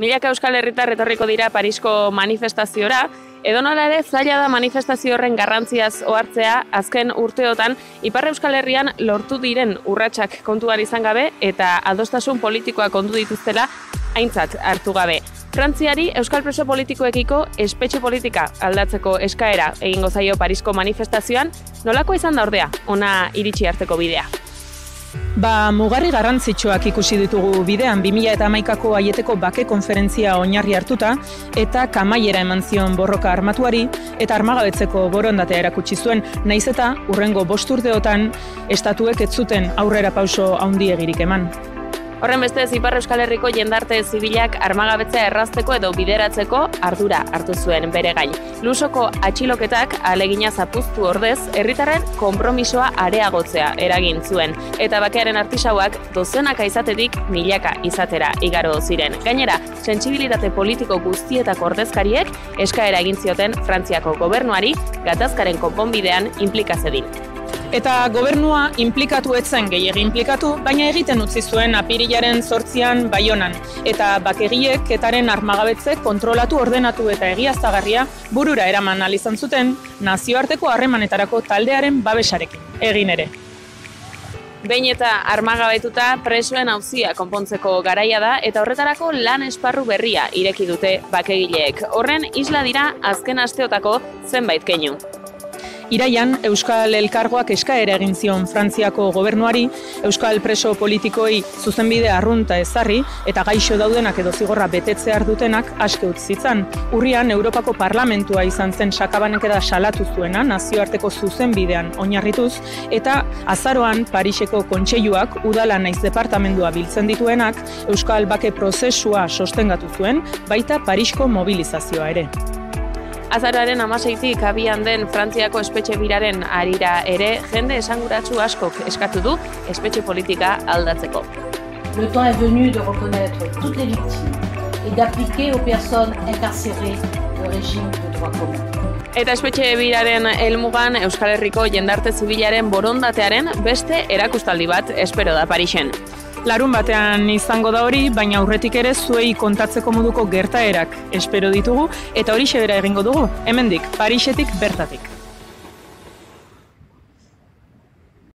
Milaka euskal herritar etorriko dira Parisko manifestaziora, edonola ere zaila da manifestazio horren garrantziaz ohartzea azken urteotan Ipar Euskal Herrian lortu diren urratsak kontuan izan gabe eta adostasun politikoak ondu dituztela aintzat hartu gabe. Frantziari euskal preso politikoekiko espetxe politika aldatzeko eskaera egingo zaio Parisko manifestazioan, nolako izan da ordea, ona iritsi arteko bidea? Mugarri garrantzitsuak ikusi ditugu bidean 2011ko Aieteko bake konferentzia oinarri hartuta eta kamaiera eman zion borroka armatuari eta armagabetzeko borondatea erakutsi zuen, nahiz eta hurrengo 5 urteotan estatuek ez zuten aurrera pauso handiegirik eman. Horren bestez, Ipar Euskal Herriko jendarte zibilak armagabetzea errazteko edo bideratzeko ardura hartu zuen bere gain. Lusoko atxiloketak alegina zapuztu ordez, herritarren konpromisoa areagotzea eragin zuen. Eta bakearen artisauak dozenaka izatetik milaka izatera igaro ziren. Gainera, sentsibilitate politiko guztietako ordezkariek eskaera egin zioten Frantziako gobernuari gatazkaren konponbidean inplika zedin. Eta gobernua inplikatu etzen gehiegi inplikatu, baina egiten utzi zuen apirilaren 8an Baionan. Eta bakegiek etaren armagabetze kontrolatu, ordenatu eta egiaztagarria burura eraman ahal izan zuten nazioarteko harremanetarako taldearen babesarekin. Egin ere. Behin eta armagabetuta presoen auzia konpontzeko garaia da eta horretarako lan esparru berria ireki dute bakegileek. Horren isla dira azken asteotako zenbait keinu. Iraian, Euskal Elkargoak eskaera egin zion Frantziako gobernuari, Euskal preso politikoi zuzenbide arrunta ezarri eta gaixo daudenak edo zigorra betetze dutenak aske utzi zitzan. Urrian, Europako Parlamentua izan zen sakabanekeda salatu zuena nazioarteko zuzenbidean oinarrituz eta azaroan Pariseko kontseiluak udala naiz departamendua biltzen dituenak Euskal bake prozesua sostengatu zuen, baita Parisko mobilizazioa ere. Azaroaren 16tik abian den Frantziako espetxe biraren harira ere jende esanguratsu askok eskatu du espetxe politika aldatzeko. Le temps est venu de reconnaître toutes les victimes et d'appliquer aux personnes incarcérées le régime de droit commun. Eta espetxe biraren helmugan Euskal Herriko jendarte zibilaren borondatearen beste erakustaldi bat espero da Parisen. Larun batean izango da hori, baina aurretik ere zuei kontatzeko moduko gertaerak espero ditugu eta horixe bera egingo dugu, hemendik, Parisetik bertatik.